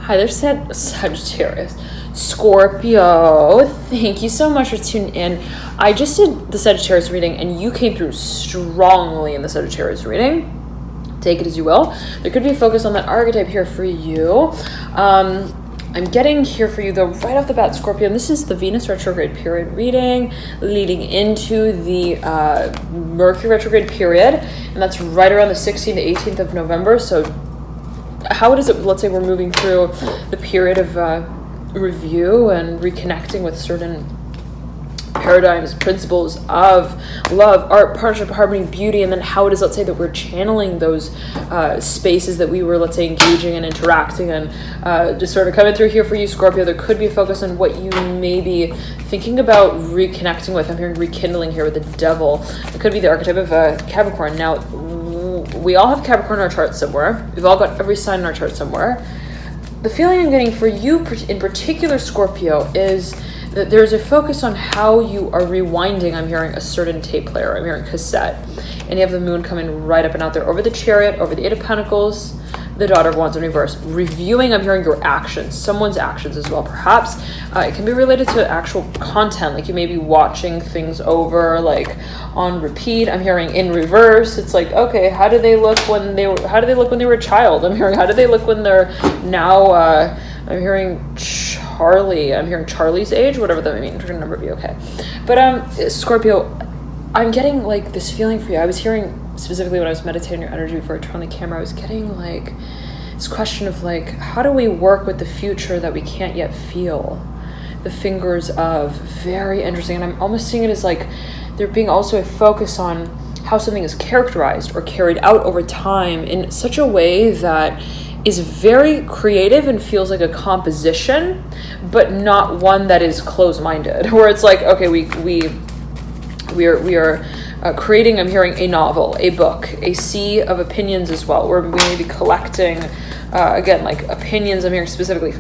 Hi there, Sagittarius. Scorpio, thank you so much for tuning in. I just did the Sagittarius reading and you came through strongly in the Sagittarius reading. Take it as you will. There could be a focus on that archetype here for you. I'm getting here for you though right off the bat, Scorpio, and this is the Venus retrograde period reading leading into the Mercury retrograde period, and that's right around the 16th to 18th of November. So how does it, let's say we're moving through the period of review and reconnecting with certain paradigms, principles of love, art, partnership, harmony, beauty, and then how it is, let's say, that we're channeling those spaces that we were, let's say, engaging and interacting and just sort of coming through here for you, Scorpio. There could be a focus on what you may be thinking about reconnecting with. I'm hearing rekindling here with the devil. It could be the archetype of Capricorn. Now, we all have Capricorn in our chart somewhere. We've all got every sign in our chart somewhere. The feeling I'm getting for you in particular, Scorpio, is that there's a focus on how you are rewinding. I'm hearing a certain tape player. I'm hearing cassette. And you have the moon coming right up and out there over the Chariot, over the Eight of Pentacles, the Daughter of Wands in reverse. Reviewing, I'm hearing your actions, someone's actions as well, perhaps. It can be related to actual content, like you may be watching things over, like on repeat. I'm hearing in reverse. It's like, okay, how do they look when they were a child? I'm hearing, how do they look when they're now, I'm hearing Charlie. I'm hearing Charlie's age, whatever that means. A number of you, okay. But Scorpio, I'm getting like this feeling for you. I was hearing specifically when I was meditating your energy before I turned on the camera, I was getting like this question of like, how do we work with the future that we can't yet feel? The fingers of, very interesting. And I'm almost seeing it as like there being also a focus on how something is characterized or carried out over time in such a way that is very creative and feels like a composition, but not one that is closed-minded, where it's like, okay, we are creating, I'm hearing a novel, a book, a sea of opinions as well, where we may be collecting, again, like opinions, I'm hearing specifically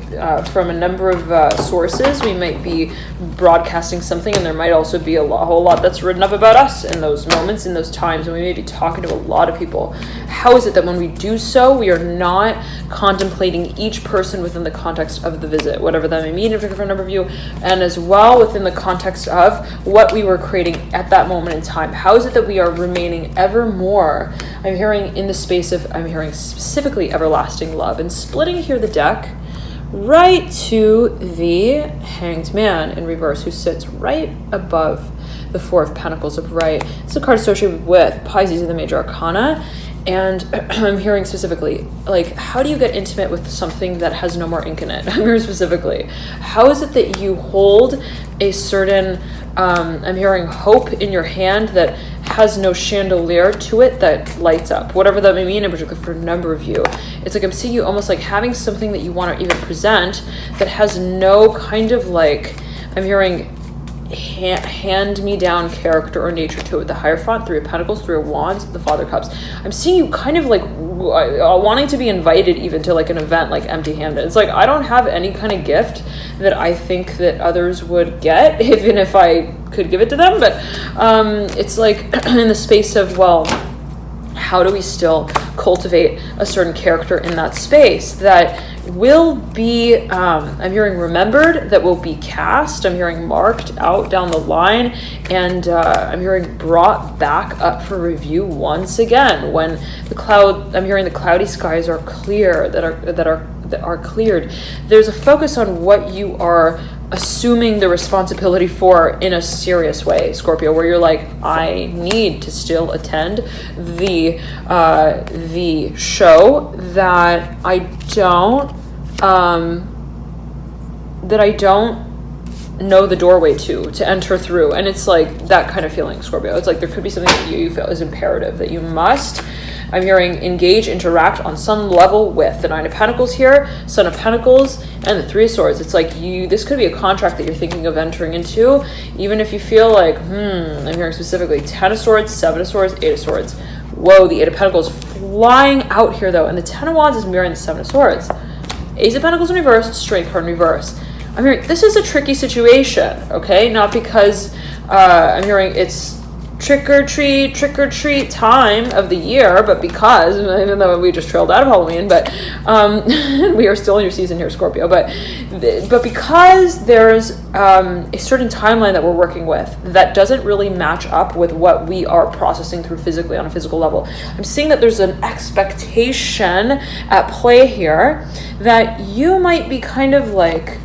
from a number of sources. We might be broadcasting something, and there might also be a whole lot that's written up about us in those moments, in those times, and we may be talking to a lot of people. How is it that when we do so, we are not contemplating each person within the context of the visit, whatever that may mean for a number of you, and as well within the context of what we were creating at that moment in time? How is it that we are remaining ever more, I'm hearing in the space of, I'm hearing specifically everlasting love, and splitting here the deck right to the Hanged Man in reverse, who sits right above the Four of Pentacles upright. It's a card associated with Pisces in the Major Arcana. And I'm hearing specifically, like, how do you get intimate with something that has no more ink in it? I'm hearing specifically, how is it that you hold a certain, I'm hearing hope in your hand that has no chandelier to it that lights up, whatever that may mean, in particular for a number of you. It's like I'm seeing you almost like having something that you want to even present that has no kind of like, I'm hearing hand-me-down character or nature to it. The Hierophant, Three of Pentacles, Three of Wands, the Father of Cups. I'm seeing you kind of like wanting to be invited even to like an event like empty-handed. It's like, I don't have any kind of gift that I think that others would get, even if I could give it to them, but it's like in the space of, well, how do we still cultivate a certain character in that space that will be, I'm hearing remembered, that will be cast, I'm hearing marked out down the line, and I'm hearing brought back up for review once again when I'm hearing the cloudy skies are clear, that are cleared. There's a focus on what you are assuming the responsibility for in a serious way, Scorpio, where you're like, I need to still attend the show that I don't know the doorway to enter through. And it's like that kind of feeling, Scorpio. It's like there could be something that you feel is imperative, that you must, I'm hearing, engage, interact on some level with the Nine of Pentacles here, Son of Pentacles, and the Three of Swords. It's like this could be a contract that you're thinking of entering into, even if you feel like, I'm hearing specifically Ten of Swords, Seven of Swords, Eight of Swords. Whoa, the Eight of Pentacles flying out here though, and the Ten of Wands is mirroring the Seven of Swords. Ace of Pentacles in reverse, Strength card in reverse. I'm hearing this is a tricky situation, okay? Not because I'm hearing it's trick or treat time of the year, but because, even though we just trailed out of Halloween, but we are still in your season here, Scorpio, but because there's a certain timeline that we're working with that doesn't really match up with what we are processing through physically on a physical level, I'm seeing that there's an expectation at play here that you might be kind of like,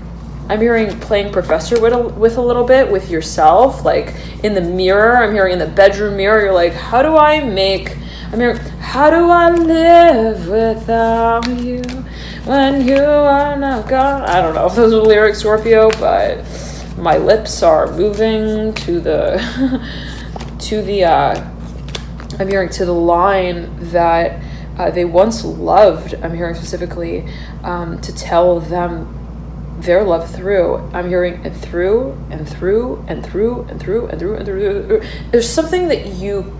I'm hearing playing professor with a little bit with yourself, like in the mirror. I'm hearing in the bedroom mirror, you're like, how do I live without you when you are not gone? I don't know if those are the lyrics, Scorpio, but my lips are moving to the, I'm hearing to the line that they once loved. I'm hearing specifically to tell them their love through. I'm hearing it through and through and through and through and through and through. There's something that you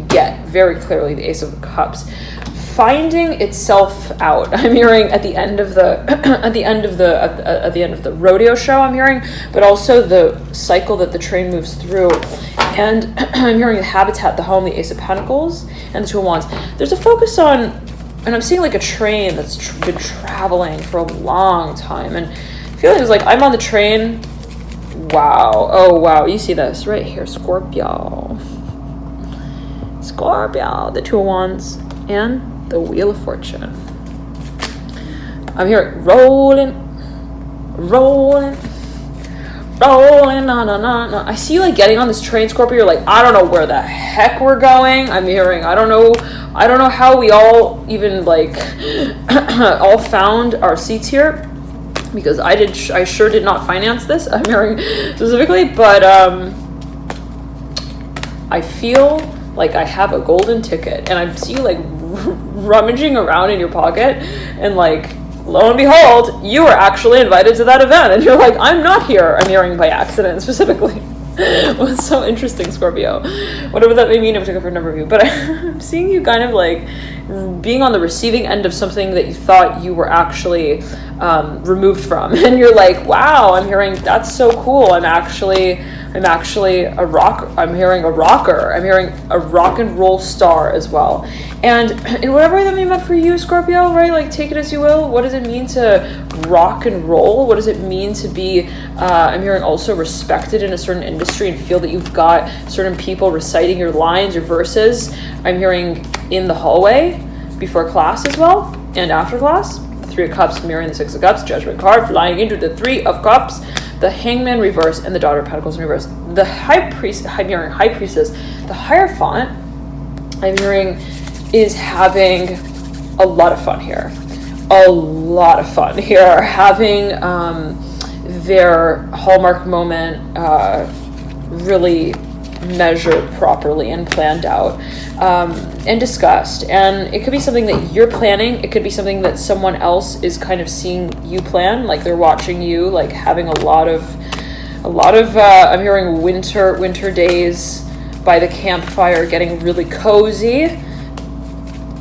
get very clearly, the Ace of Cups, finding itself out. I'm hearing at the end of the at the end of the rodeo show, I'm hearing, but also the cycle that the train moves through. And I'm hearing the habitat, the home, the Ace of Pentacles, and the Two of Wands. There's a focus on, and I'm seeing like a train that's been traveling for a long time, and feeling is like I'm on the train. Wow. Oh, wow. You see this right here, Scorpio. Scorpio, the Two of Wands, and the Wheel of Fortune. I'm hearing rolling, no. I see you like getting on this train, Scorpio. You're like, I don't know where the heck we're going. I'm hearing, I don't know how we all even like all found our seats here, because I sure did not finance this. I'm hearing specifically, but I feel like I have a golden ticket, and I see you like rummaging around in your pocket, and like, lo and behold, you were actually invited to that event, and you're like, I'm not here. I'm hearing by accident specifically. What's so interesting, Scorpio? Whatever that may mean, it took it for a number of you, but I'm seeing you kind of like being on the receiving end of something that you thought you were actually removed from, and you're like, wow, I'm hearing that's so cool. I'm actually a rock. I'm hearing a rocker. I'm hearing a rock and roll star as well. And in whatever that may meant for you, Scorpio, right? Like, take it as you will. What does it mean to rock and roll? What does it mean to be, I'm hearing also respected in a certain industry and feel that you've got certain people reciting your lines, your verses. I'm hearing in the hallway before class as well, and after class. The Three of Cups mirroring the Six of Cups, Judgment card, flying into the Three of Cups, the Hangman reverse, and the Daughter of Pentacles in reverse. The High Priest, I'm hearing High Priestess, the Hierophant, I'm hearing is having a lot of fun here. Having their hallmark moment really measured properly and planned out and discussed. And it could be something that you're planning. It could be something that someone else is kind of seeing you plan, like they're watching you, like having a lot of I'm hearing winter days by the campfire, getting really cozy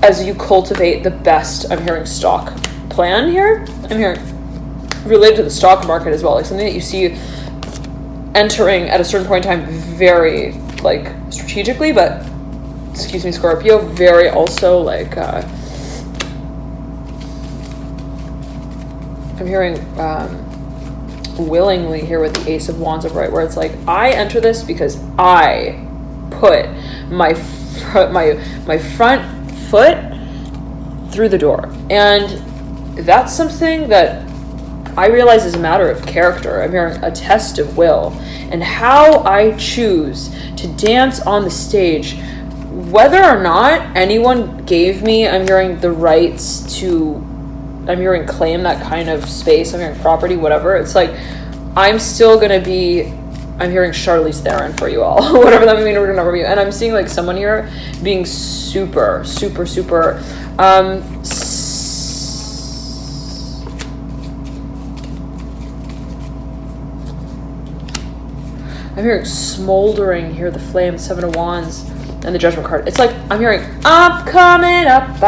as you cultivate the best, I'm hearing, stock plan here. I'm hearing related to the stock market as well, like something that you see entering at a certain point in time very like strategically, but excuse me, Scorpio, very also like I'm hearing willingly here with the Ace of Wands upright, where it's like, I enter this because I put my front foot through the door. And that's something that I realize is a matter of character. I'm hearing a test of will and how I choose to dance on the stage, whether or not anyone gave me, I'm hearing, the rights to, I'm hearing, claim that kind of space, I'm hearing property, whatever. It's like, I'm still going to be, I'm hearing Charlize Theron for you all, whatever that may mean, we're going to review. And I'm seeing like someone here being super, I'm hearing smoldering here, the flame, Seven of Wands, and the Judgment card. It's like I'm hearing, I'm coming up,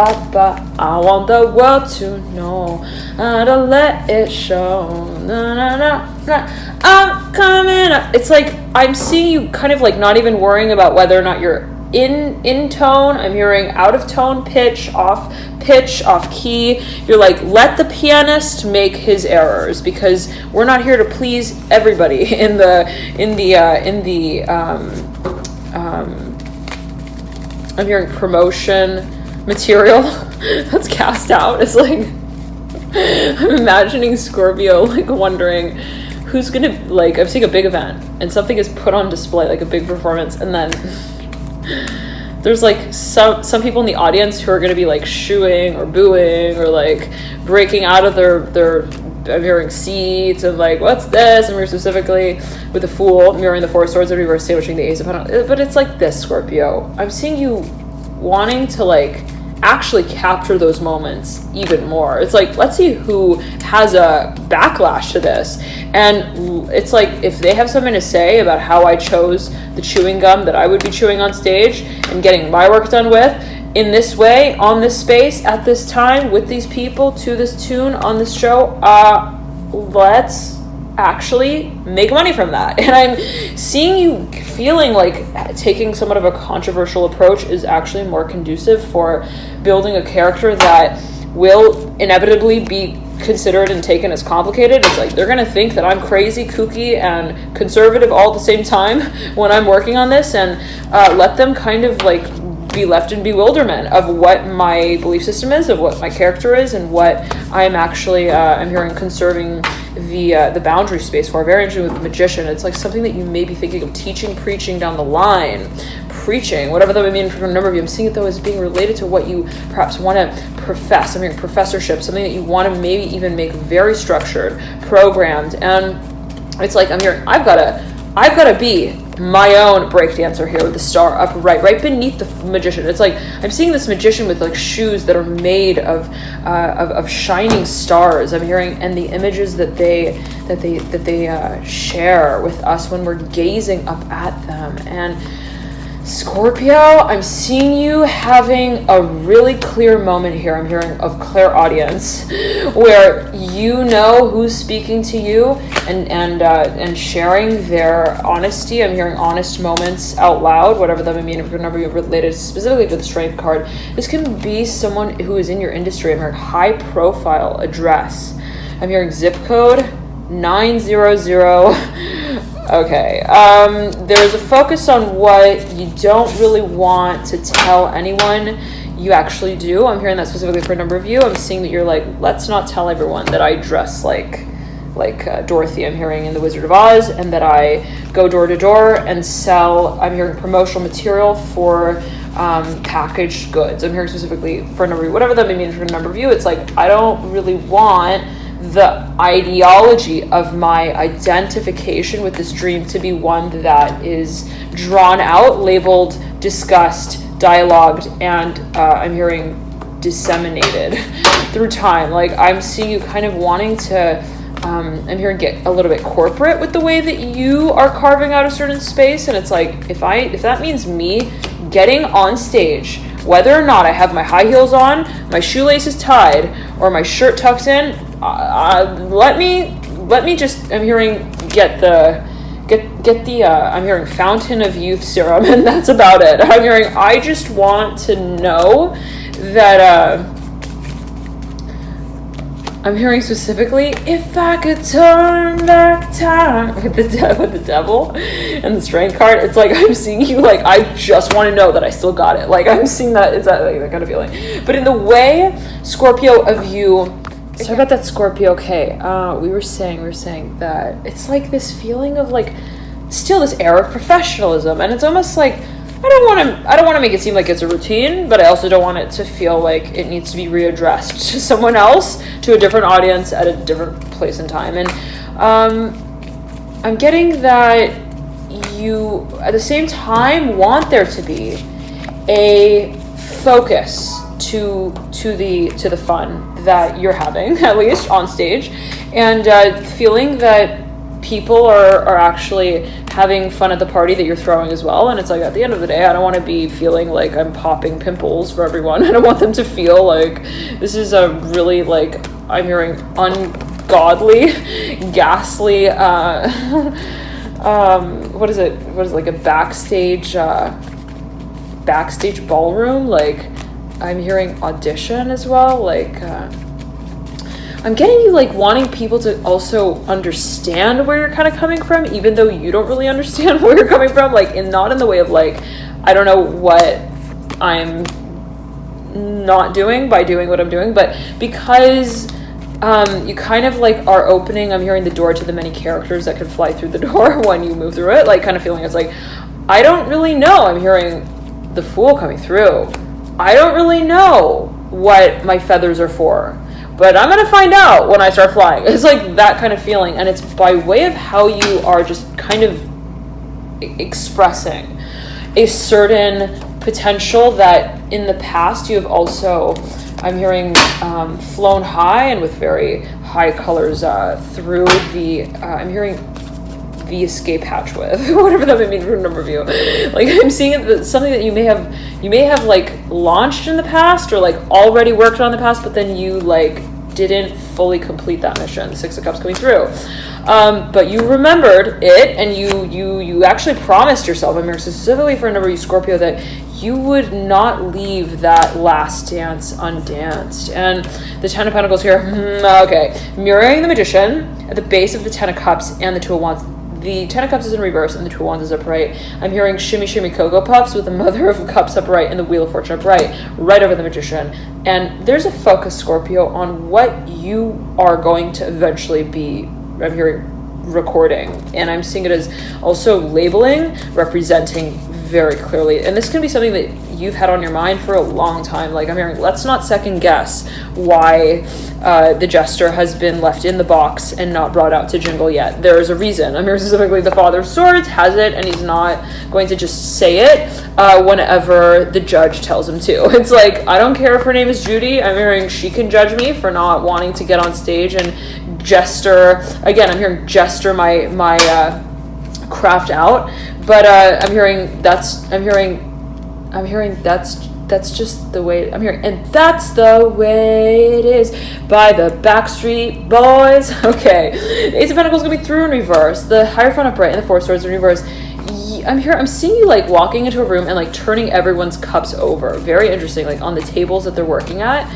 I want the world to know how to let it show. Na, na, na, na. I'm coming up. It's like I'm seeing you kind of like not even worrying about whether or not you're in tone. I'm hearing out of tone, pitch, off key. You're like, let the pianist make his errors, because we're not here to please everybody in the I'm hearing promotion material that's cast out. It's like I'm imagining Scorpio like wondering who's gonna, like, I'm seeing a big event and something is put on display, like a big performance, and then there's like some people in the audience who are going to be like shooing or booing or like breaking out of their I'm hearing seats and like, what's this? And we're specifically with the Fool mirroring the Four of Swords and reverse sandwiching the Ace of Pentacles. But it's like this, Scorpio. I'm seeing you wanting to like actually capture those moments even more. It's like, let's see who has a backlash to this. And it's like, if they have something to say about how I chose the chewing gum that I would be chewing on stage and getting my work done with in this way, on this space, at this time, with these people, to this tune, on this show, let's actually make money from that. And I'm seeing you feeling like taking somewhat of a controversial approach is actually more conducive for building a character that will inevitably be considered and taken as complicated. It's like they're gonna think that I'm crazy, kooky, and conservative all at the same time when I'm working on this, and let them kind of like be left in bewilderment of what my belief system is, of what my character is, and what I'm actually I'm hearing conserving the boundary space for. Very interesting with the Magician. It's like something that you may be thinking of teaching, preaching down the line, preaching, whatever that would mean for a number of you. I'm seeing it though as being related to what you perhaps want to profess. I'm hearing professorship, something that you want to maybe even make very structured, programmed. And it's like I'm hearing I've gotta be my own breakdancer here with the star upright, right beneath the Magician. It's like I'm seeing this Magician with like shoes that are made of shining stars. I'm hearing, and the images that they share with us when we're gazing up at them. And Scorpio, I'm seeing you having a really clear moment here. I'm hearing of clairaudience, where you know who's speaking to you and sharing their honesty. I'm hearing honest moments out loud, whatever that may mean. If remember you're related specifically to the Strength card, this can be someone who is in your industry. I'm hearing high profile address. I'm hearing zip code 900. Okay, there's a focus on what you don't really want to tell anyone you actually do. I'm hearing that specifically for a number of you. I'm seeing that you're like, let's not tell everyone that I dress like Dorothy, I'm hearing in The Wizard of Oz, and that I go door to door and sell, I'm hearing promotional material for packaged goods. I'm hearing specifically for a number of you, whatever that may mean for a number of you. It's like, I don't really want the ideology of my identification with this dream to be one that is drawn out, labeled, discussed, dialogued, and I'm hearing disseminated through time. Like I'm seeing you kind of wanting to I'm hearing get a little bit corporate with the way that you are carving out a certain space. And it's like, if that means me getting on stage, whether or not I have my high heels on, my shoelaces tied, or my shirt tucked in, let me just, I'm hearing get the I'm hearing fountain of youth serum, and that's about it. I'm hearing I just want to know that I'm hearing specifically, if I could turn back time with the devil and the Strength card. It's like I'm seeing you like, I just want to know that I still got it. Like I'm seeing that, it's that, like, that kind of feeling. But in the way, Scorpio, of you, sorry about that, Scorpio. Okay, we were saying that it's like this feeling of like still this air of professionalism, and it's almost like I don't want to make it seem like it's a routine, but I also don't want it to feel like it needs to be readdressed to someone else, to a different audience at a different place and time. And I'm getting that you at the same time want there to be a focus to the fun that you're having, at least on stage, and feeling that people are actually having fun at the party that you're throwing as well. And it's like, at the end of the day, I don't want to be feeling like I'm popping pimples for everyone. I don't want them to feel like this is a really, like, I'm hearing ungodly, ghastly, what is it, like a backstage ballroom? Like, I'm hearing audition as well, like, I'm getting you, like, wanting people to also understand where you're kind of coming from, even though you don't really understand where you're coming from, like, and not in the way of, like, I don't know what I'm not doing by doing what I'm doing, but because you kind of, like, are opening, I'm hearing the door to the many characters that could fly through the door when you move through it, like, kind of feeling it's like, I don't really know. I'm hearing the Fool coming through. I don't really know what my feathers are for, but I'm going to find out when I start flying. It's like that kind of feeling. And it's by way of how you are just kind of expressing a certain potential that in the past you have also, I'm hearing, flown high and with very high colors through the, I'm hearing the escape hatch with, whatever that may mean for a number of you. Like, I'm seeing it, something that you may have like launched in the past or like already worked on in the past, but then you like didn't fully complete that mission. The Six of Cups coming through. But you remembered it, and you actually promised yourself, I'm here specifically for a number of you Scorpio, that you would not leave that last dance undanced. And the Ten of Pentacles here, okay, mirroring the Magician at the base of the Ten of Cups and the Two of Wands. The Ten of Cups is in reverse and the Two of Wands is upright. I'm hearing shimmy shimmy Cocoa Puffs with the Mother of Cups upright and the Wheel of Fortune upright, right over the Magician. And there's a focus, Scorpio, on what you are going to eventually be, I'm hearing, recording. And I'm seeing it as also labeling, representing very clearly. And this can be something that you've had on your mind for a long time. Like, I'm hearing, let's not second guess why the Jester has been left in the box and not brought out to jingle yet. There is a reason. I'm hearing specifically the Father of Swords has it, and he's not going to just say it whenever the judge tells him to. It's like, I don't care if her name is Judy. I'm hearing she can judge me for not wanting to get on stage and Jester. Again, I'm hearing Jester my craft out. But I'm hearing that's just the way, I'm hearing, and that's the way it is by the Backstreet Boys. Okay, Ace of Pentacles gonna be through in reverse, the Hierophant upright, and the Four Swords in reverse. I'm seeing you like walking into a room and like turning everyone's cups over. Very interesting, like on the tables that they're working at.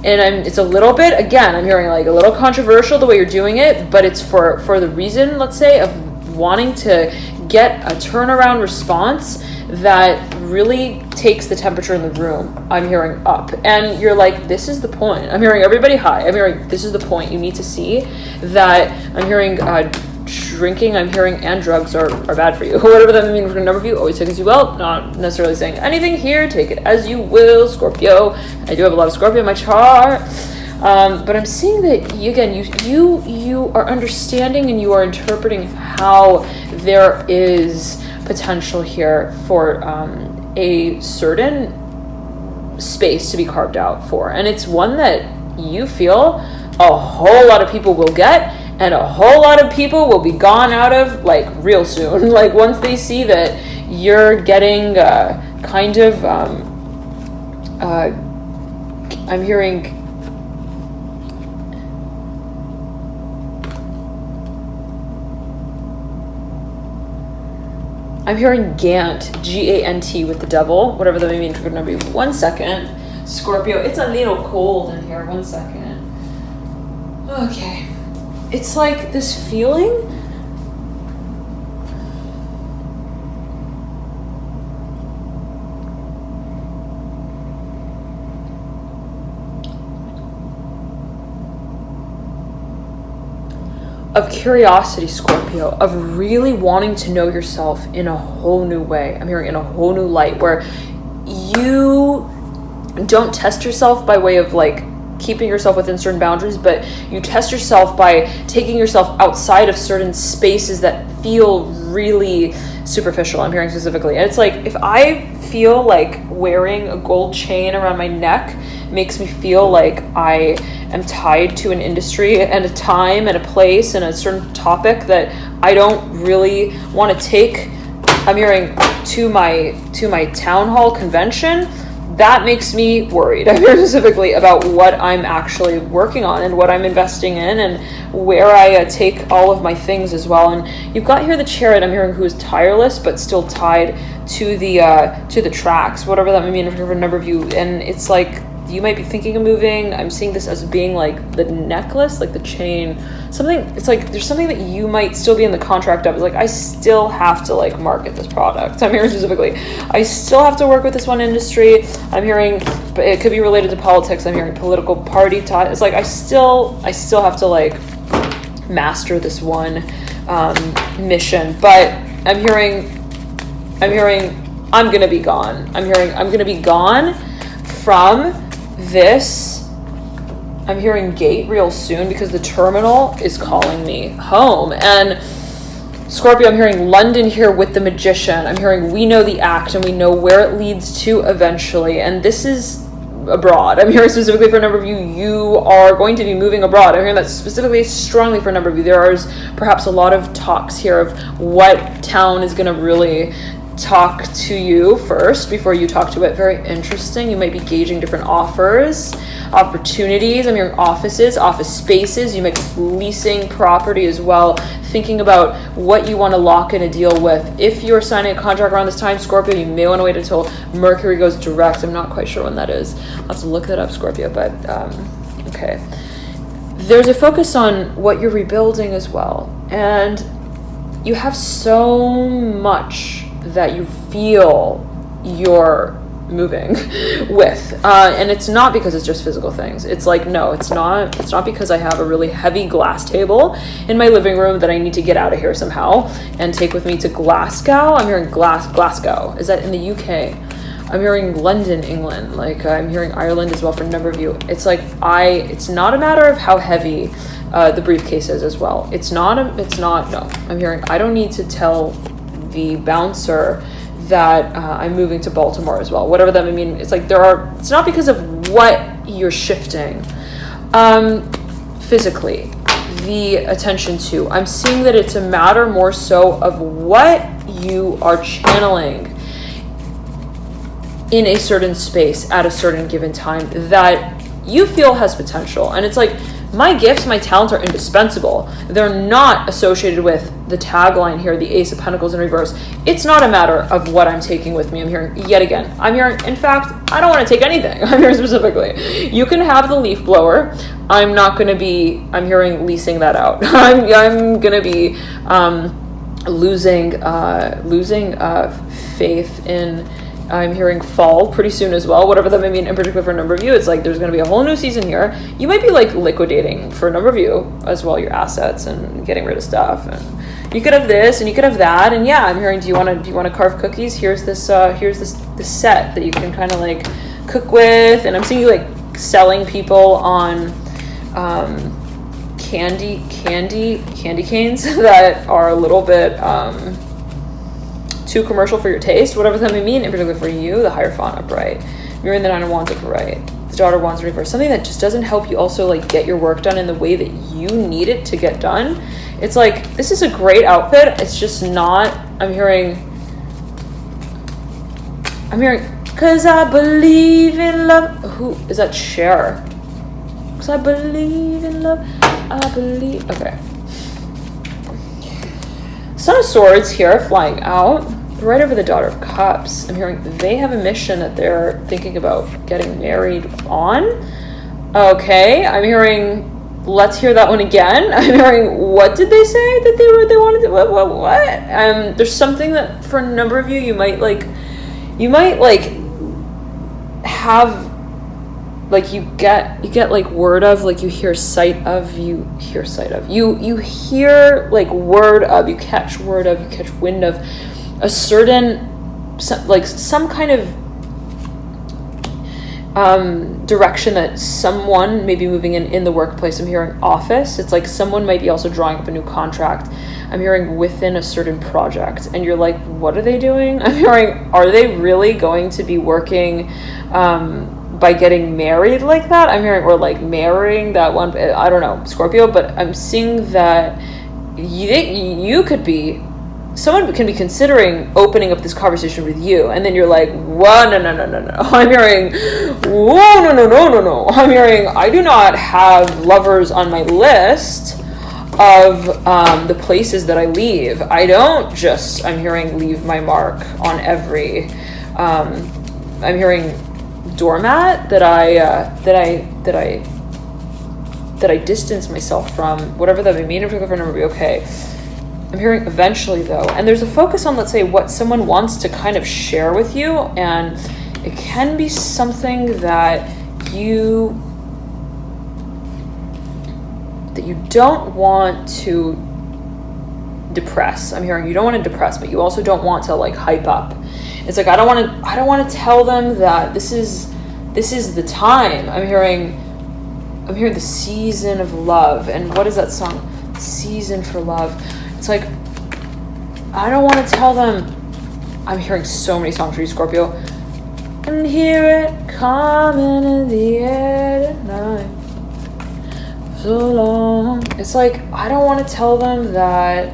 And it's a little bit, again, I'm hearing like a little controversial the way you're doing it, but it's for the reason, let's say, of wanting to get a turnaround response that really takes the temperature in the room. I'm hearing up, and you're like, this is the point. I'm hearing everybody high. I'm hearing this is the point. You need to see that. I'm hearing drinking, I'm hearing, and drugs are bad for you. Whatever that means for a number of you, always take as you will. Not necessarily saying anything here. Take it as you will, Scorpio. I do have a lot of Scorpio in my chart. But I'm seeing that you are understanding and you are interpreting how there is potential here for a certain space to be carved out for, and it's one that you feel a whole lot of people will get, and a whole lot of people will be gone out of like real soon. Like once they see that you're getting kind of I'm hearing Gant, G-A-N-T with the devil, whatever that may mean for number 1 second. Scorpio, it's a little cold in here, 1 second. Okay. It's like this feeling of curiosity, Scorpio, of really wanting to know yourself in a whole new way. I'm hearing in a whole new light, where you don't test yourself by way of like keeping yourself within certain boundaries, but you test yourself by taking yourself outside of certain spaces that feel really superficial. I'm hearing specifically. And it's like, if I feel like wearing a gold chain around my neck makes me feel like I am tied to an industry and a time and a place and a certain topic that I don't really want to take, I'm hearing, to my town hall convention, that makes me worried. I'm hearing specifically about what I'm actually working on and what I'm investing in and where I take all of my things as well. And you've got here the Chariot, I'm hearing, who is tireless but still tied to the tracks, whatever that may mean for a number of you. And it's like, you might be thinking of moving. I'm seeing this as being like the necklace, like the chain, something. It's like there's something that you might still be in the contract of. It's like, I still have to like market this product. I'm hearing specifically, I still have to work with this one industry. I'm hearing, but it could be related to politics. I'm hearing political party ties. It's like, I still have to like master this one mission. But I'm hearing I'm gonna be gone. I'm hearing I'm gonna be gone from this. I'm hearing gate real soon because the terminal is calling me home. And Scorpio, I'm hearing London here with the Magician. I'm hearing we know the act and we know where it leads to eventually. And this is abroad. I'm hearing specifically for a number of you, you are going to be moving abroad. I'm hearing that specifically strongly for a number of you. There is perhaps a lot of talks here of what town is going to really talk to you first before you talk to it. Very interesting. You might be gauging different offers, opportunities. I'm hearing offices, office spaces. You might be leasing property as well, thinking about what you want to lock in a deal with. If you're signing a contract around this time, Scorpio, you may want to wait until Mercury goes direct. I'm not quite sure when that is. I'll have to look that up, Scorpio, but okay. There's a focus on what you're rebuilding as well. And you have so much that you feel you're moving with, and it's not because it's just physical things. It's like, no, it's not because I have a really heavy glass table in my living room that I need to get out of here somehow and take with me to Glasgow. I'm hearing Glasgow. Is that in the UK? I'm hearing London, England. Like, I'm hearing Ireland as well for a number of you. It's like, it's not a matter of how heavy the briefcase is as well. No. I'm hearing, I don't need to tell the bouncer that I'm moving to Baltimore as well, whatever that may mean. It's like it's not because of what you're shifting physically, the attention to. I'm seeing that it's a matter more so of what you are channeling in a certain space at a certain given time that you feel has potential. And it's like, my gifts, my talents are indispensable. They're not associated with the tagline here, the Ace of Pentacles in reverse. It's not a matter of what I'm taking with me. I'm hearing, yet again, in fact, I don't want to take anything. I'm hearing specifically, you can have the leaf blower. I'm hearing leasing that out. I'm going to be losing faith in, I'm hearing fall pretty soon as well, whatever that may mean in particular for a number of you. It's like there's going to be a whole new season here. You might be like liquidating for a number of you as well, your assets and getting rid of stuff. And you could have this and you could have that. And yeah, I'm hearing, do you want to carve cookies? Here's this set that you can kind of like cook with. And I'm seeing you like selling people on candy canes that are a little bit too commercial for your taste, whatever that may mean, in particular for you. The Hierophant upright, mirroring the Nine of Wands upright, the Daughter of Wands in reverse, something that just doesn't help you also like get your work done in the way that you need it to get done. It's like, this is a great outfit, it's just not, I'm hearing, cause I believe in love. Who is that? Cher. Cause I believe in love, I believe. Okay. Son of Swords here, flying out, right over the Daughter of Cups. I'm hearing they have a mission that they're thinking about getting married on. Okay, I'm hearing, let's hear that one again. I'm hearing, what did they say that they wanted to, what? There's something that for a number of you, you might have, like you get like word of, like you hear sight of, you hear like word of, you catch word of, you catch wind of a certain, like some kind of, direction that someone may be moving in the workplace. I'm hearing office. It's like someone might be also drawing up a new contract. I'm hearing within a certain project, and you're like, what are they doing? I'm hearing, are they really going to be working by getting married like that? I'm hearing, or like marrying that one, I don't know, Scorpio, but I'm seeing that you could be, someone can be considering opening up this conversation with you, and then you're like, whoa, no. I'm hearing, whoa, no. I'm hearing, I do not have lovers on my list of the places that I leave. I don't just, I'm hearing, leave my mark on every, I'm hearing doormat that I distance myself from, whatever that may mean. If you're looking for a number, be okay. I'm hearing eventually though, and there's a focus on, let's say, what someone wants to kind of share with you, and it can be something that you don't want to depress. I'm hearing you don't want to depress, but you also don't want to like hype up. It's like I don't want to tell them that this is the time. I'm hearing the season of love. And what is that song? Season for love. It's like I don't want to tell them. I'm hearing so many songs for you, Scorpio. And hear it coming in the air tonight. So long. It's like I don't want to tell them that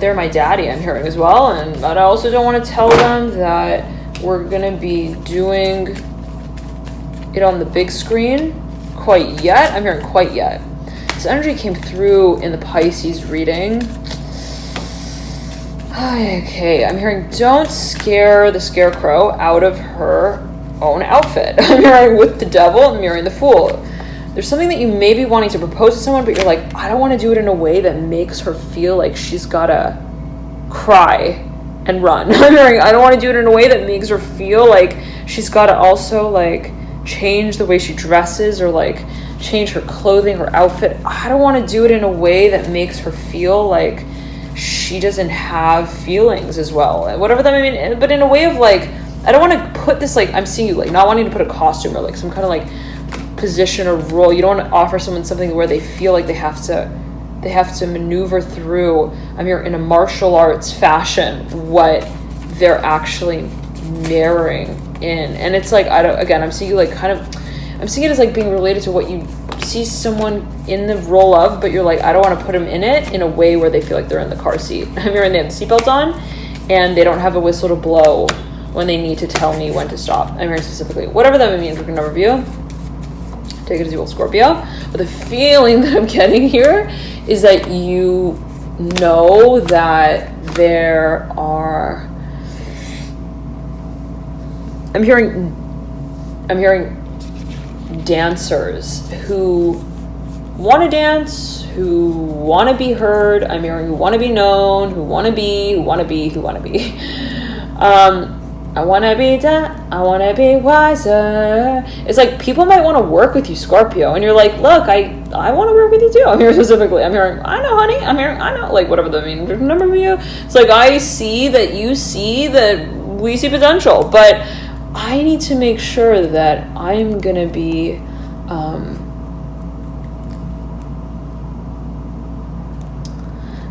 they're my daddy. I'm hearing as well, and but I also don't want to tell them that we're gonna be doing it on the big screen quite yet. I'm hearing quite yet. This energy came through in the Pisces reading. Okay, I'm hearing don't scare the scarecrow out of her own outfit. I'm hearing with the devil. I'm hearing the fool. There's something that you may be wanting to propose to someone, but you're like, I don't want to do it in a way that makes her feel like she's gotta cry and run. I'm hearing, I don't want to do it in a way that makes her feel like she's gotta also like change the way she dresses or like change her clothing, her outfit. I don't want to do it in a way that makes her feel like she doesn't have feelings as well. Whatever that may mean, but in a way of like, I don't want to put this like, I'm seeing you like not wanting to put a costume or like some kind of like position or role. You don't want to offer someone something where they feel like they have to maneuver through, I'm here in a martial arts fashion, what they're actually mirroring in. And it's like, I'm seeing you like I'm seeing it as like being related to what you see someone in the role of, but you're like, I don't want to put them in it in a way where they feel like they're in the car seat. I'm hearing they have the seatbelt on and they don't have a whistle to blow when they need to tell me when to stop. I'm hearing specifically, whatever that may mean for a number of you. Take it as you will, Scorpio. But the feeling that I'm getting here is that you know that there are, I'm hearing dancers who want to dance, who want to be heard. I'm hearing who want to be known, who want to be. I want to be done. I want to be wiser. It's like people might want to work with you, Scorpio. And you're like, look, I want to work with you too. I'm here specifically. I'm hearing, I know, honey. I'm hearing, I know. Like, whatever that means. Remember you? It's like, I see that you see that we see potential. But I need to make sure that I'm going to be...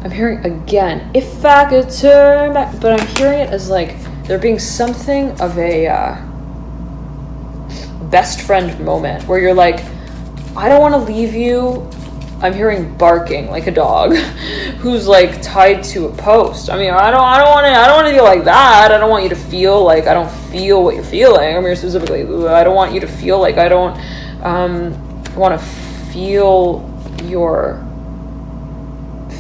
I'm hearing, again, if I could turn back. But I'm hearing it as like... there being something of a best friend moment where you're like, I don't want to leave you. I'm hearing barking like a dog who's like tied to a post. I mean, I don't want to feel like that. I don't want you to feel like I don't feel what you're feeling. I mean, specifically, I don't want you to feel like I don't want to feel your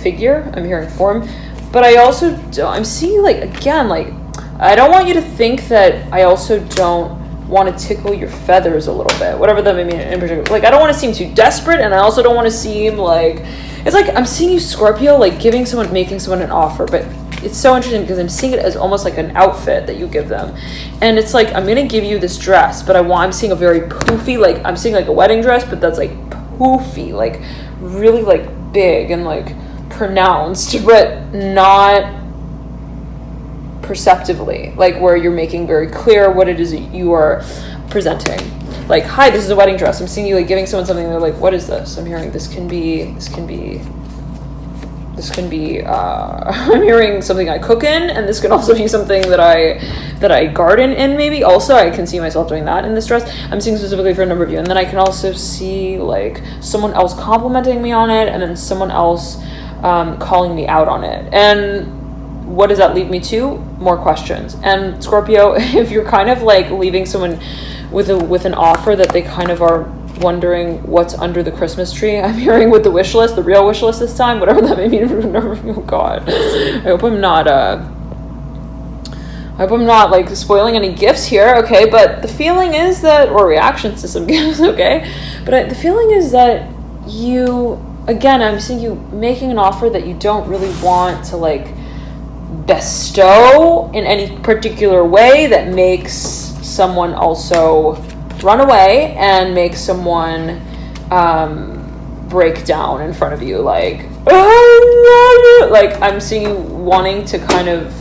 figure. I'm hearing form, but I also don't. I'm seeing like again like. I don't want you to think that I also don't want to tickle your feathers a little bit, whatever that may mean in particular. Like, I don't want to seem too desperate, and I also don't want to seem like... It's like I'm seeing you, Scorpio, like making someone an offer, but it's so interesting because I'm seeing it as almost like an outfit that you give them. And it's like, I'm going to give you this dress, but I'm seeing a very poofy, like, I'm seeing like a wedding dress, but that's like poofy, like really like big and like pronounced, but not... perceptively, like where you're making very clear what it is that you are presenting. Like, hi, this is a wedding dress. I'm seeing you like giving someone something, and they're like, what is this? I'm hearing this can be I'm hearing something I cook in, and this can also be something that I garden in, maybe. Also, I can see myself doing that in this dress. I'm seeing specifically for a number of you. And then I can also see like someone else complimenting me on it, and then someone else calling me out on it. And what does that lead me to? More questions. And Scorpio, if you're kind of like leaving someone with an offer that they kind of are wondering what's under the Christmas tree, I'm hearing with the wish list, the real wish list this time, whatever that may mean. Oh God, I hope I'm not like spoiling any gifts here, okay? But the feeling is that, or reactions to some gifts, okay? But the feeling is that you, again, I'm seeing you making an offer that you don't really want to like bestow in any particular way, that makes someone also run away and make someone break down in front of you, like, oh, like I'm seeing you wanting to kind of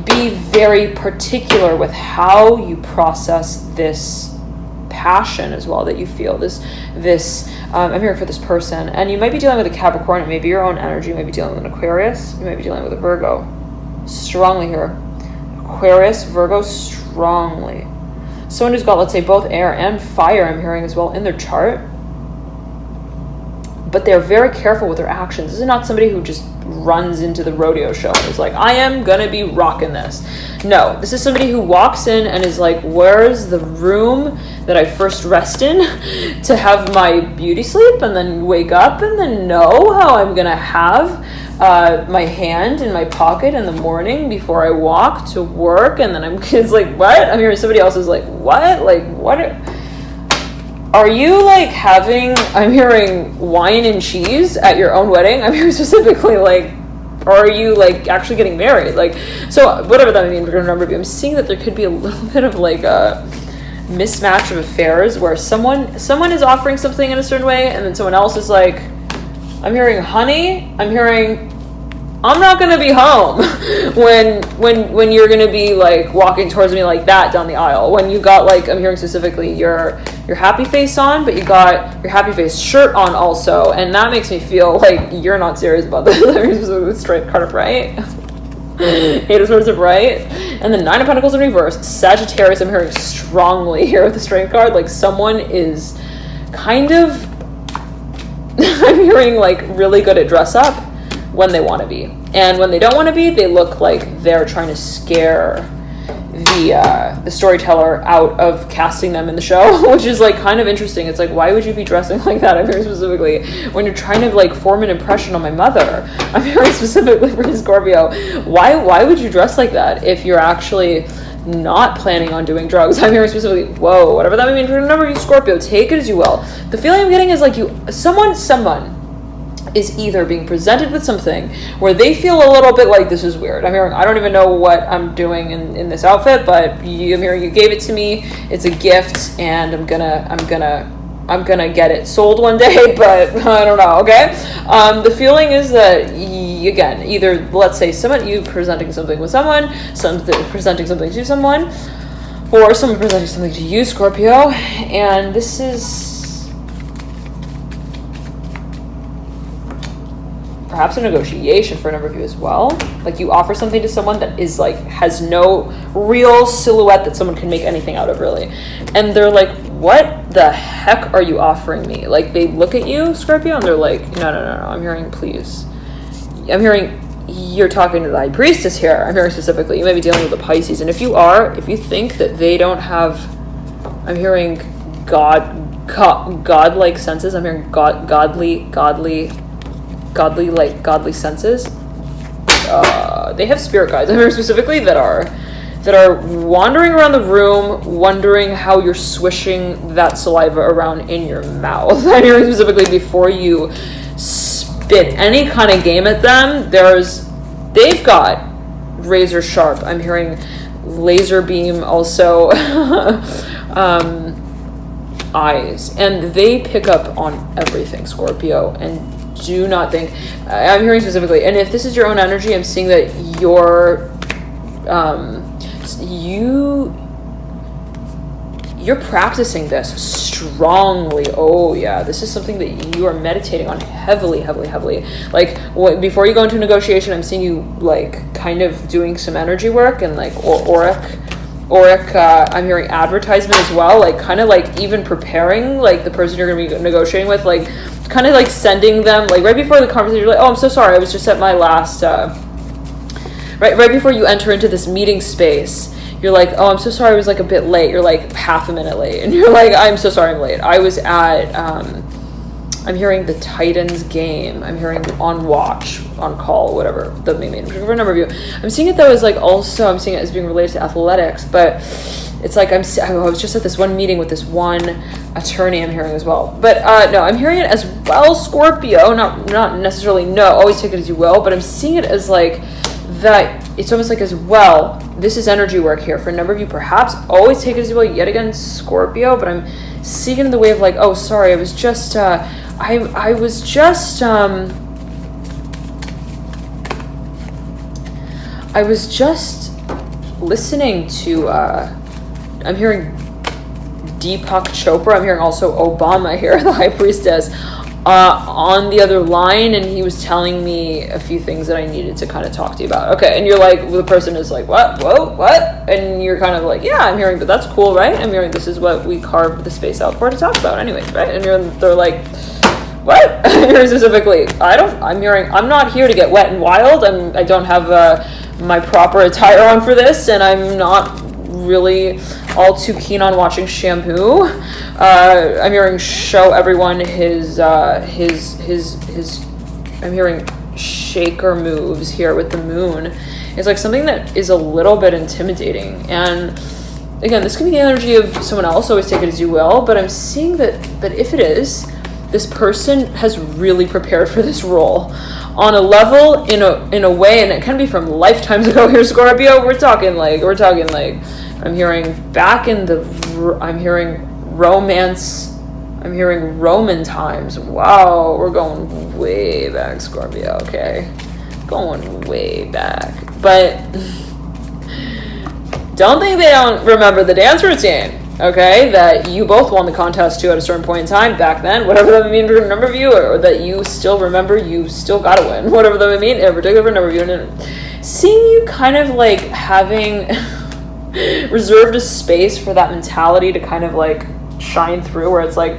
be very particular with how you process this passion as well that you feel, this I'm here for this person. And you might be dealing with a Capricorn, it may be your own energy, you might be dealing with an Aquarius, you might be dealing with a Virgo. Strongly here. Aquarius, Virgo, strongly. Someone who's got, let's say, both air and fire, I'm hearing as well, in their chart. But they're very careful with their actions. This is not somebody who just runs into the rodeo show and is like, I am gonna be rocking this. No, this is somebody who walks in and is like, where's the room that I first rest in to have my beauty sleep, and then wake up and then know how I'm gonna have my hand in my pocket in the morning before I walk to work. And then it's like, what? I'm hearing somebody else is like, what? Like, what are you like having, I'm hearing wine and cheese at your own wedding? I'm hearing specifically like, or are you like actually getting married? Like, so whatever that means, we're gonna remember. I'm seeing that there could be a little bit of like a mismatch of affairs where someone is offering something in a certain way, and then someone else is like, I'm hearing honey, I'm hearing I'm not gonna be home when you're gonna be like walking towards me like that down the aisle. When you got like, I'm hearing specifically your happy face on, but you got your happy face shirt on also, and that makes me feel like you're not serious about this. The straight card of right. Eight of Swords upright, and the Nine of Pentacles in reverse. Sagittarius, I'm hearing strongly here with the strength card. Like someone is kind of, I'm hearing like really good at dress up when they want to be, and when they don't want to be, they look like they're trying to scare the storyteller out of casting them in the show, which is like kind of interesting. It's like, why would you be dressing like that? I'm hearing specifically when you're trying to like form an impression on my mother. I'm hearing specifically for Scorpio, why would you dress like that if you're actually not planning on doing drugs? I'm hearing specifically, whoa, whatever that may mean. Remember, you Scorpio, take it as you will. The feeling I'm getting is like someone is either being presented with something where they feel a little bit like, this is weird. I'm hearing, I don't even know what I'm doing in this outfit, but I'm hearing you gave it to me. It's a gift, and I'm gonna get it sold one day, but I don't know. Okay. The feeling is that again, either let's say you presenting something with someone, presenting something to someone, or someone presenting something to you, Scorpio, and this is perhaps a negotiation for a number of you as well. Like you offer something to someone that is like, has no real silhouette that someone can make anything out of really. And they're like, what the heck are you offering me? Like they look at you, Scorpio, and they're like, no. I'm hearing, please. I'm hearing you're talking to the High Priestess here. I'm hearing specifically, you may be dealing with a Pisces. And if you think that they don't have, I'm hearing godlike senses. I'm hearing godly senses. They have spirit guides. I hear specifically that are wandering around the room, wondering how you're swishing that saliva around in your mouth. I'm hearing specifically before you spit any kind of game at them. They've got razor sharp, I'm hearing laser beam also eyes, and they pick up on everything, Scorpio, and do not think, I'm hearing specifically, and if this is your own energy, I'm seeing that you're practicing this strongly. Oh yeah, this is something that you are meditating on heavily. Like before you go into negotiation, I'm seeing you like kind of doing some energy work and like auric. I'm hearing advertisement as well, like kind of like even preparing like the person you're going to be negotiating with, like kind of like sending them like right before the conversation, you're like, oh, I'm so sorry, I was just at my last right before you enter into this meeting space, you're like, oh, I'm so sorry, I was like a bit late. You're like half a minute late. And you're like, I'm so sorry I'm late. I was at, I'm hearing the Titans game. I'm hearing on watch, on call, whatever, the main number of you. I'm seeing it though as like also, I'm seeing it as being related to athletics, but it's like I was just at this one meeting with this one attorney I'm hearing as well. But no, I'm hearing it as well, Scorpio, not necessarily no, always take it as you will, but I'm seeing it as like that it's almost like as well, this is energy work here for a number of you, perhaps always take it as you will, yet again Scorpio, but I'm seeing it in the way of like, oh sorry, I was just listening to I'm hearing Deepak Chopra, I'm hearing also Obama here, the High Priestess, on the other line, and he was telling me a few things that I needed to kind of talk to you about. Okay, and you're like, the person is like, what? Whoa, what? And you're kind of like, yeah, I'm hearing, but that's cool, right? I'm hearing this is what we carved the space out for to talk about anyways, right? And they're like, what? You're specifically, I'm hearing, I'm not here to get wet and wild. I don't have my proper attire on for this, and I'm not really all too keen on watching shampoo. I'm hearing show everyone his I'm hearing shaker moves here with the moon. It's like something that is a little bit intimidating. And again, this can be the energy of someone else, always take it as you will, but I'm seeing that if it is, this person has really prepared for this role on a level, in a way, and it can be from lifetimes ago here, Scorpio. We're talking like I'm hearing back in I'm hearing romance, I'm hearing Roman times. Wow, we're going way back, Scorpio, okay? Going way back. But don't think they don't remember the dance routine, okay? That you both won the contest to at a certain point in time back then, whatever that may mean for a number of you, or that you still remember you still gotta win, whatever that may mean, in particular for a number of you. And seeing you kind of like having reserved a space for that mentality to kind of like shine through, where it's like,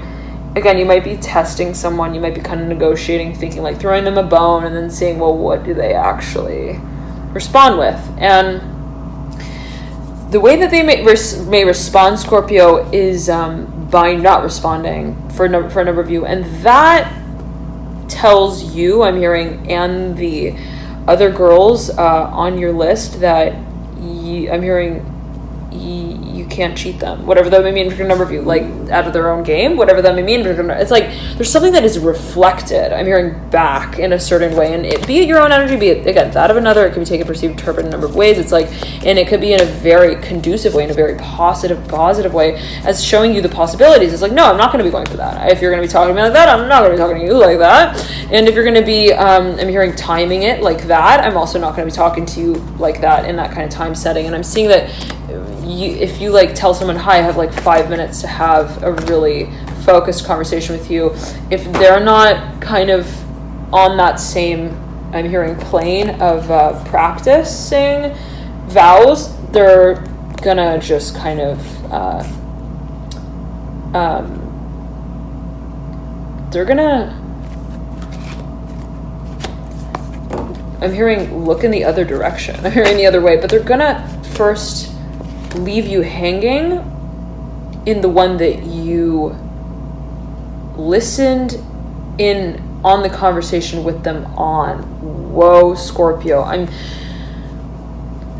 again, you might be testing someone, you might be kind of negotiating, thinking like throwing them a bone and then seeing, well, what do they actually respond with? And the way that they may respond, Scorpio, is by not responding for a number of you. And that tells you, I'm hearing, and the other girls on your list, that I'm hearing you can't cheat them, whatever that may mean for a number of you, like out of their own game, whatever that may mean. It's like there's something that is reflected, I'm hearing, back in a certain way, and be it your own energy, be it again that of another, it can be taken, perceived, interpreted in a number of ways. It's like, and it could be in a very conducive way, in a very positive way, as showing you the possibilities. It's like, no, I'm not going to be going for that. If you're going to be talking to me like that, I'm not going to be talking to you like that. And if you're going to be I'm hearing timing it like that, I'm also not going to be talking to you like that in that kind of time setting. And I'm seeing that if you like tell someone, hi, I have like 5 minutes to have a really focused conversation with you, if they're not kind of on that same, I'm hearing, plane of practicing vows, they're gonna just kind of they're gonna, I'm hearing, look in the other direction. I'm hearing the other way, but they're gonna first leave you hanging in the one that you listened in on the conversation with them on. Whoa, Scorpio.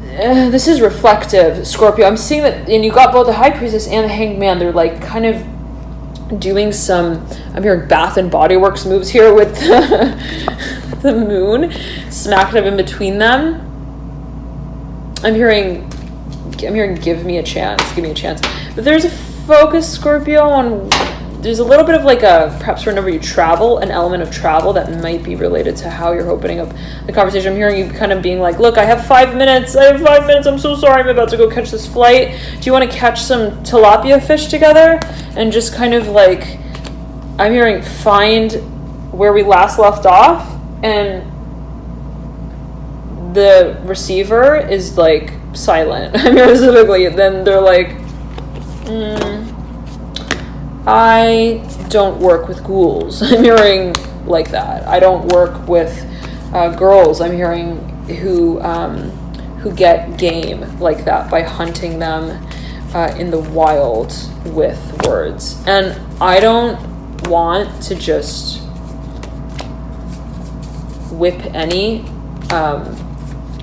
This is reflective, Scorpio. I'm seeing that, and you got both the High Priestess and the Hanged Man. They're like kind of doing some, I'm hearing Bath and Body Works moves here with the moon smack dab in between them. I'm hearing give me a chance. But there's a focus, Scorpio, on there's a little bit of like a, perhaps whenever you travel, an element of travel that might be related to how you're opening up the conversation. I'm hearing you kind of being like, look, I have 5 minutes, I'm so sorry, I'm about to go catch this flight. Do you want to catch some tilapia fish together? And just kind of like, I'm hearing find where we last left off, and the receiver is like silent. I mean, specifically, then they're like, I don't work with ghouls. I'm hearing like that. I don't work with girls. I'm hearing who get game like that by hunting them in the wild with words. And I don't want to just whip any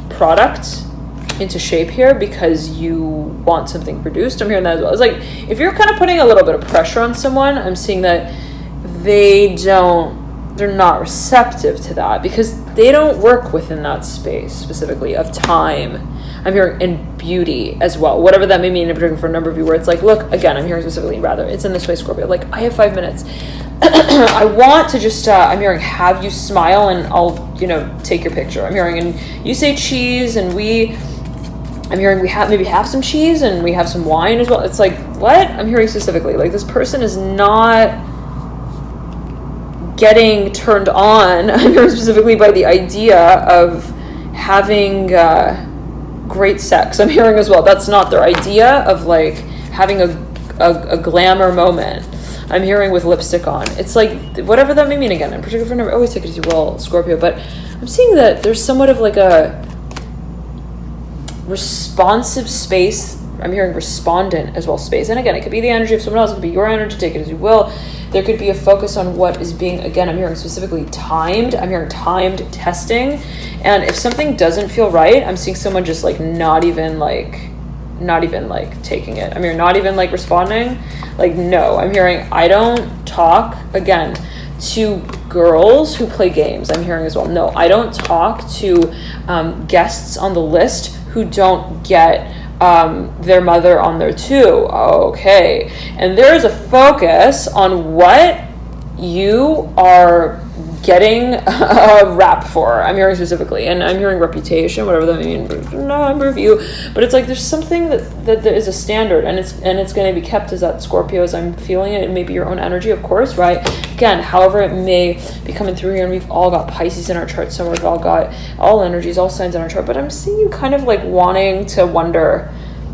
product into shape here because you want something produced. I'm hearing that as well. It's like, if you're kind of putting a little bit of pressure on someone, I'm seeing that they're not receptive to that because they don't work within that space specifically of time. I'm hearing in beauty as well, whatever that may mean in particular for a number of you, where it's like, look, again, I'm hearing specifically, rather, it's in this way, Scorpio, like, I have 5 minutes. I want to just, I'm hearing, have you smile and I'll, take your picture. I'm hearing, and you say cheese and I'm hearing we maybe have some cheese and we have some wine as well. It's like, what? I'm hearing specifically, like, this person is not getting turned on, I'm hearing specifically, by the idea of having great sex. I'm hearing as well, that's not their idea of like having a glamour moment. I'm hearing with lipstick on. It's like, whatever that may mean again, in particular for number, always take it as you will, Scorpio, but I'm seeing that there's somewhat of like a responsive space. I'm hearing respondent as well space. And again, it could be the energy of someone else, it could be your energy, take it as you will. There could be a focus on what is being, again, I'm hearing specifically timed. I'm hearing timed testing. And if something doesn't feel right, I'm seeing someone just like not even like taking it. I'm hearing not even like responding. Like, no, I'm hearing, I don't talk, again, to girls who play games. I'm hearing as well, no, I don't talk to guests on the list who don't get their mother on there too. Okay. And there is a focus on what you are getting a rap for. I'm hearing specifically, and I'm hearing reputation, whatever that means, number of you, but it's like there's something that there is a standard, and it's going to be kept as that, Scorpio, as I'm feeling it. It may be your own energy, of course, right? Again, however it may be coming through here, and we've all got Pisces in our chart somewhere, we've all got all energies, all signs in our chart, but I'm seeing you kind of like wanting to wonder,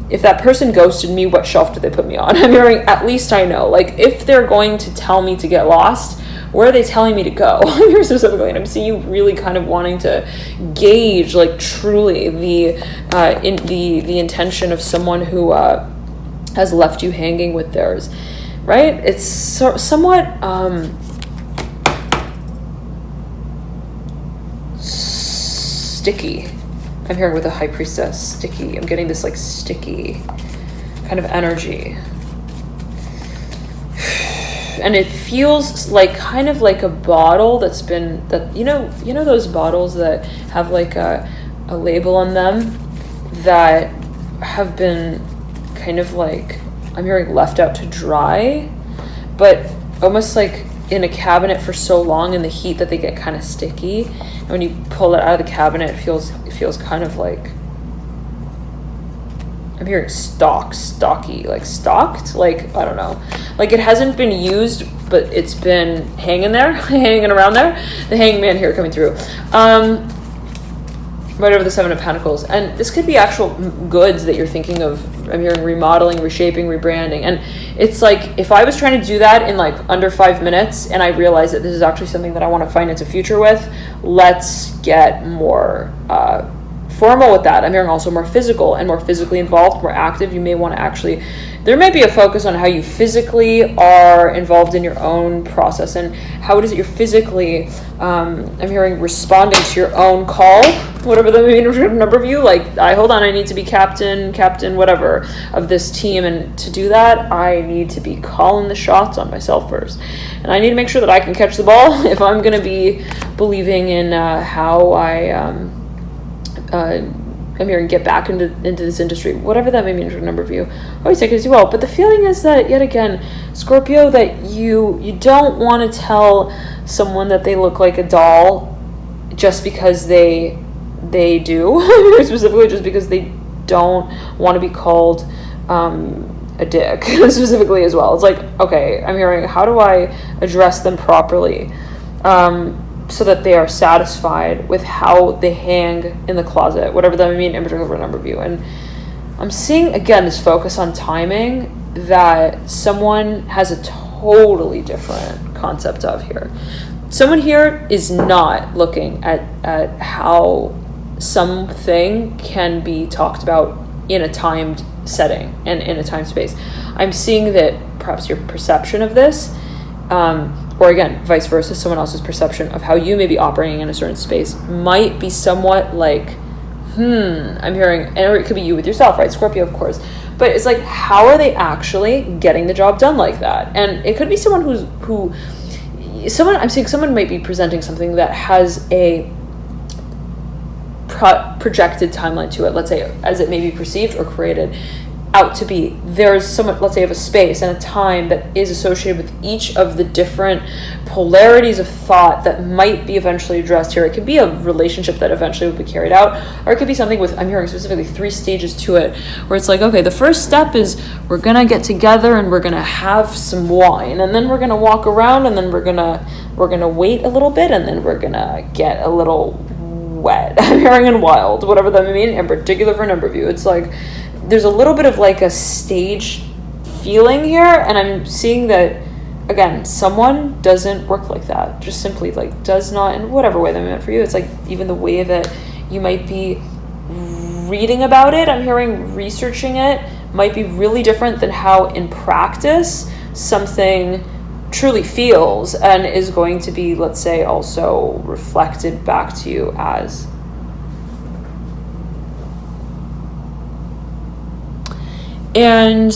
if that person ghosted me, what shelf did they put me on? I'm hearing, at least I know, like, if they're going to tell me to get lost, where are they telling me to go? I'm here specifically, and I'm seeing you really kind of wanting to gauge, like, truly the intention of someone who has left you hanging with theirs, right? It's somewhat sticky. I'm hearing with a high priestess, sticky. I'm getting this like sticky kind of energy. And it feels like kind of like a bottle that's been, that you know those bottles that have like a label on them that have been kind of like, I'm hearing left out to dry, but almost like in a cabinet for so long in the heat that they get kind of sticky. And when you pull it out of the cabinet, it feels kind of like, I'm hearing stocky, like stocked, like, I don't know, like it hasn't been used, but it's been hanging there, hanging around there. The hangman here coming through, right over the Seven of Pentacles. And this could be actual goods that you're thinking of. I'm hearing remodeling, reshaping, rebranding. And it's like, if I was trying to do that in like under 5 minutes and I realize that this is actually something that I want to finance a future with, let's get more formal with that. I'm hearing also more physical and more physically involved, more active. You may want to actually, there may be a focus on how you physically are involved in your own process and how it is that you're physically, I'm hearing responding to your own call, whatever the number of you, like, I need to be captain, whatever, of this team. And to do that, I need to be calling the shots on myself first. And I need to make sure that I can catch the ball if I'm going to be believing in how I come here and get back into this industry, whatever that may mean for a number of you. Always take it as well. But the feeling is that, yet again, Scorpio, that you don't want to tell someone that they look like a doll just because they do, specifically just because they don't want to be called a dick, specifically as well. It's like, okay, I'm hearing, how do I address them properly so that they are satisfied with how they hang in the closet, whatever that may mean in particular for a number of you. And I'm seeing, again, this focus on timing that someone has a totally different concept of here. Someone here is not looking at how something can be talked about in a timed setting and in a time space. I'm seeing that perhaps your perception of this, or again, vice versa, someone else's perception of how you may be operating in a certain space might be somewhat like, I'm hearing, and it could be you with yourself, right? Scorpio, of course. But it's like, how are they actually getting the job done like that? And it could be someone I'm saying someone might be presenting something that has a projected timeline to it, let's say, as it may be perceived or created out to be. There's someone, let's say, of a space and a time that is associated with each of the different polarities of thought that might be eventually addressed here. It could be a relationship that eventually would be carried out, or it could be something with, I'm hearing specifically 3 stages to it, where it's like, okay, the first step is we're gonna get together and we're gonna have some wine, and then we're gonna walk around, and then we're gonna wait a little bit, and then we're gonna get a little wet. I'm hearing and wild, whatever that may mean, in particular for a number of you. It's like there's a little bit of like a stage feeling here, and I'm seeing that, again, someone doesn't work like that, just simply like does not, in whatever way that meant for you. It's like even the way that you might be reading about it, I'm hearing researching it, might be really different than how in practice something truly feels and is going to be, let's say, also reflected back to you as. And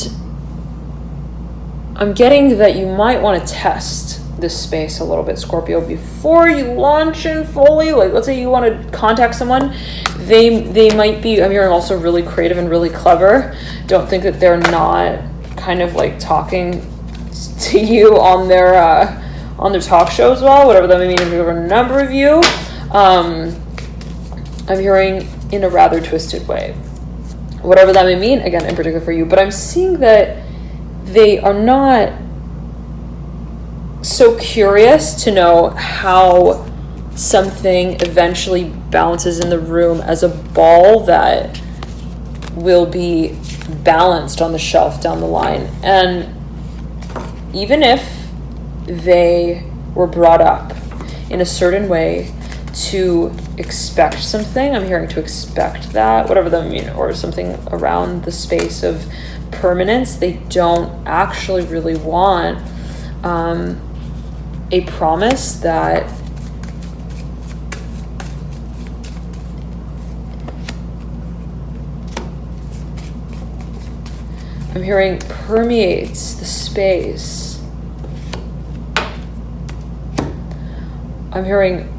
I'm getting that you might want to test this space a little bit, Scorpio, before you launch in fully. Like, let's say you want to contact someone, they might be, I'm hearing, also really creative and really clever. Don't think that they're not kind of like talking to you on their talk show as well, whatever that may mean for a number of you. I'm hearing in a rather twisted way, whatever that may mean, again, in particular for you. But I'm seeing that they are not so curious to know how something eventually bounces in the room as a ball that will be balanced on the shelf down the line. And even if they were brought up in a certain way to expect something, I'm hearing to expect that, whatever that means, or something around the space of permanence, they don't actually really want a promise that I'm hearing permeates the space. I'm hearing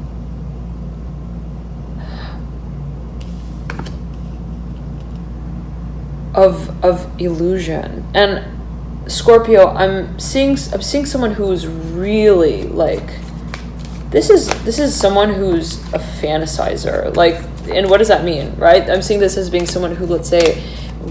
of illusion. And Scorpio, I'm seeing someone who's really like, this is someone who's a fantasizer. Like, and what does that mean, right? I'm seeing this as being someone who, let's say,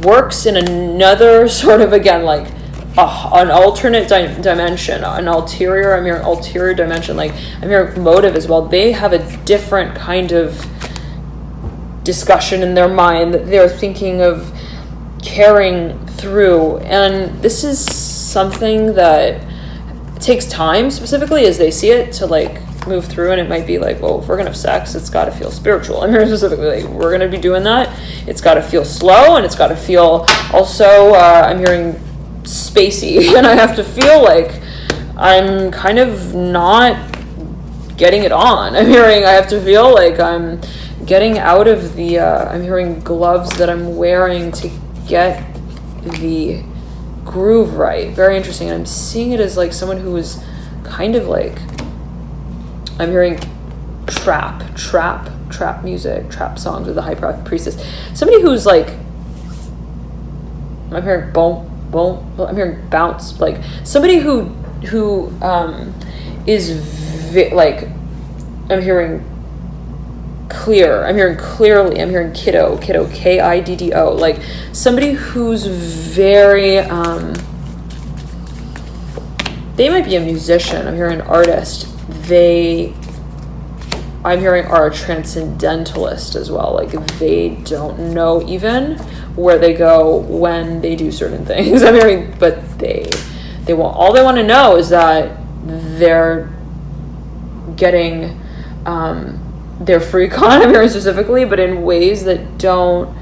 works in another sort of, again, like an alternate dimension, an ulterior, I'm hearing ulterior dimension, like I'm hearing motive as well. They have a different kind of discussion in their mind that they're thinking of carrying through. And this is something that takes time, specifically as they see it, to like move through. And it might be like, well, if we're gonna have sex, it's got to feel spiritual. I'm hearing specifically, like, we're gonna be doing that, it's got to feel slow, and it's got to feel also I'm hearing spacey, and I have to feel like I'm kind of not getting it on. I'm hearing I have to feel like I'm getting out of the I'm hearing gloves that I'm wearing to get the groove right. Very interesting. And I'm seeing it as like someone who is kind of like, I'm hearing trap trap music, trap songs with the high priestess. Somebody who's like, I'm hearing boom, boom, I'm hearing bounce, like somebody who is like, I'm hearing clear, I'm hearing clearly, I'm hearing kiddo, Kiddo, like somebody who's very, they might be a musician, I'm hearing an artist, I'm hearing are a transcendentalist as well, like they don't know even where they go when they do certain things. I'm hearing, but they want, all they want to know is that they're getting their free con, I'm hearing specifically, but in ways that don't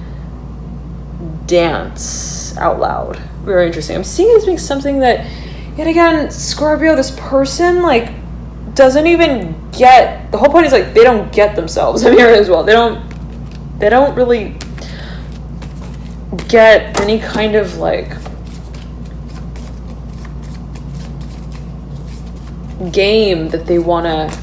dance out loud. Very interesting. I'm seeing it as being something that, yet again, Scorpio, this person, like, doesn't even get, the whole point is, like, they don't get themselves. I'm hearing as well. They don't really get any kind of, like, game that they want to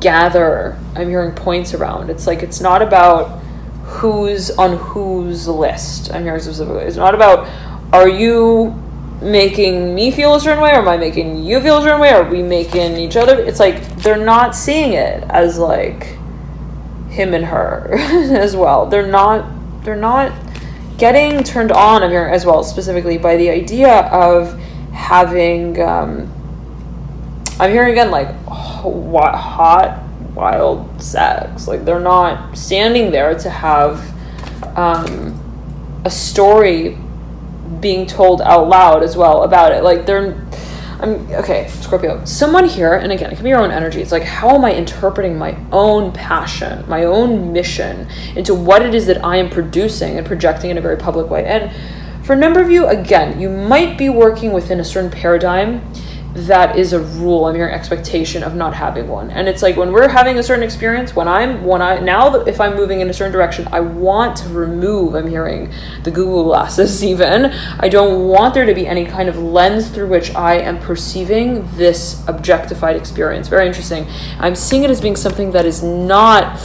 gather. I'm hearing points around. It's like, it's not about who's on whose list. I'm hearing specifically. It's not about, are you making me feel a certain way, or am I making you feel a certain way? Are we making each other? It's like, they're not seeing it as like him and her as well. They're not getting turned on, I'm hearing as well, specifically by the idea of having, I'm hearing again, like, hot, wild sex. Like, they're not standing there to have a story being told out loud as well about it. Like, okay, Scorpio, someone here, and again, it can be your own energy. It's like, how am I interpreting my own passion, my own mission into what it is that I am producing and projecting in a very public way? And for a number of you, again, you might be working within a certain paradigm that is a rule. I'm hearing expectation of not having one. And it's like, when we're having a certain experience, if I'm moving in a certain direction, I want to remove, I'm hearing the Google glasses even. I don't want there to be any kind of lens through which I am perceiving this objectified experience. Very interesting. I'm seeing it as being something that is not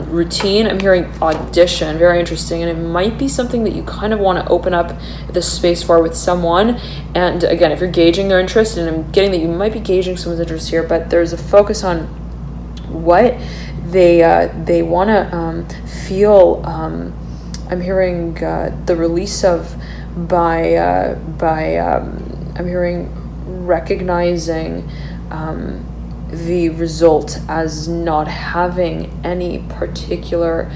routine. I'm hearing audition. Very interesting. And it might be something that you kind of want to open up the space for with someone. And again, if you're gauging their interest, and I'm getting that you might be gauging someone's interest here, but there's a focus on what they want to feel. I'm hearing the release of by I'm hearing recognizing the result as not having any particular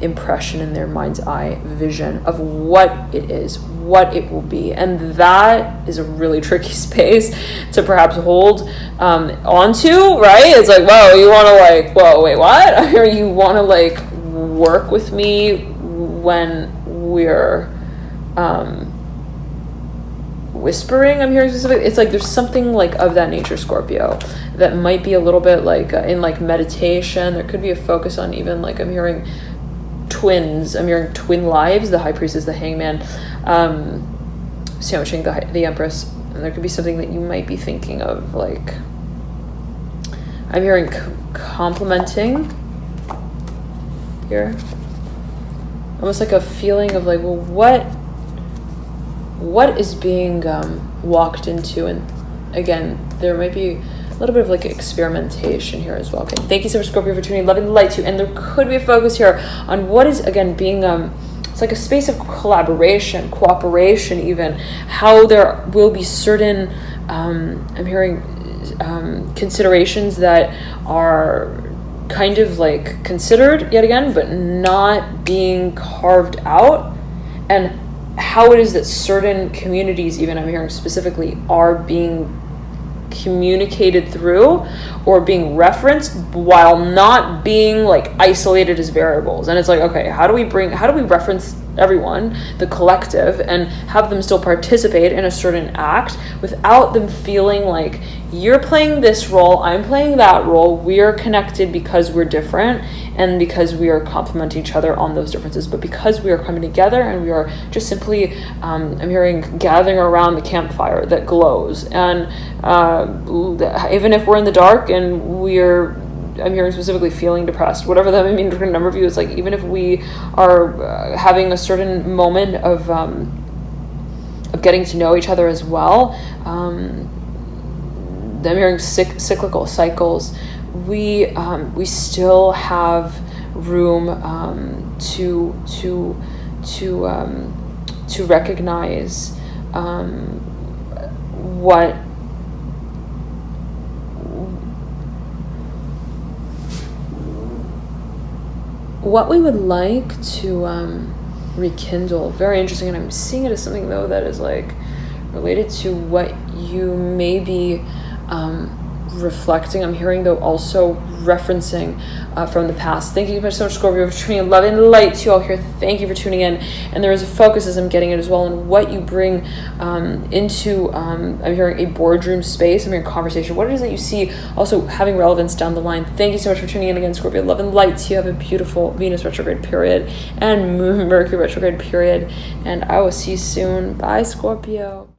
impression in their mind's eye vision of what it is, what it will be. And that is a really tricky space to perhaps hold onto, right? It's like, whoa, you want to like, whoa, wait, what? Or you want to like work with me when we're whispering. I'm hearing specifically, it's like there's something like of that nature, Scorpio, that might be a little bit like in like meditation. There could be a focus on even like, I'm hearing twins, I'm hearing twin lives, the high priestess, the hangman, sandwiching the empress. And there could be something that you might be thinking of, like, I'm hearing complimenting here, almost like a feeling of like, well, what is being walked into? And again, there might be a little bit of like experimentation here as well. Okay, thank you so much, Scorpio, for tuning, loving the light too. And there could be a focus here on what is, again, being it's like a space of collaboration, cooperation, even how there will be certain I'm hearing considerations that are kind of like considered yet again, but not being carved out, and how it is that certain communities, even I'm hearing specifically, are being communicated through or being referenced while not being like isolated as variables. And it's like, okay, how do we reference everyone, the collective, and have them still participate in a certain act without them feeling like you're playing this role, I'm playing that role, we're connected because we're different and because we are complementing each other on those differences, but because we are coming together and we are just simply, I'm hearing, gathering around the campfire that glows. And even if we're in the dark and I'm hearing specifically feeling depressed, whatever that may mean for a number of you, it's like even if we are having a certain moment of getting to know each other as well, I'm hearing cyclical cycles. We still have room to recognize what we would like to rekindle. Very interesting, and I'm seeing it as something though that is like related to what you may be reflecting. I'm hearing though also referencing from the past. Thank you so much, Scorpio, for tuning in. Love and light to you all here. Thank you for tuning in. And there is a focus, as I'm getting it as well, on what you bring into, I'm hearing a boardroom space, I'm hearing conversation, what it is that you see also having relevance down the line. Thank you so much for tuning in again, Scorpio. Love and light to you. Have a beautiful Venus retrograde period and Mercury retrograde period. And I will see you soon. Bye, Scorpio.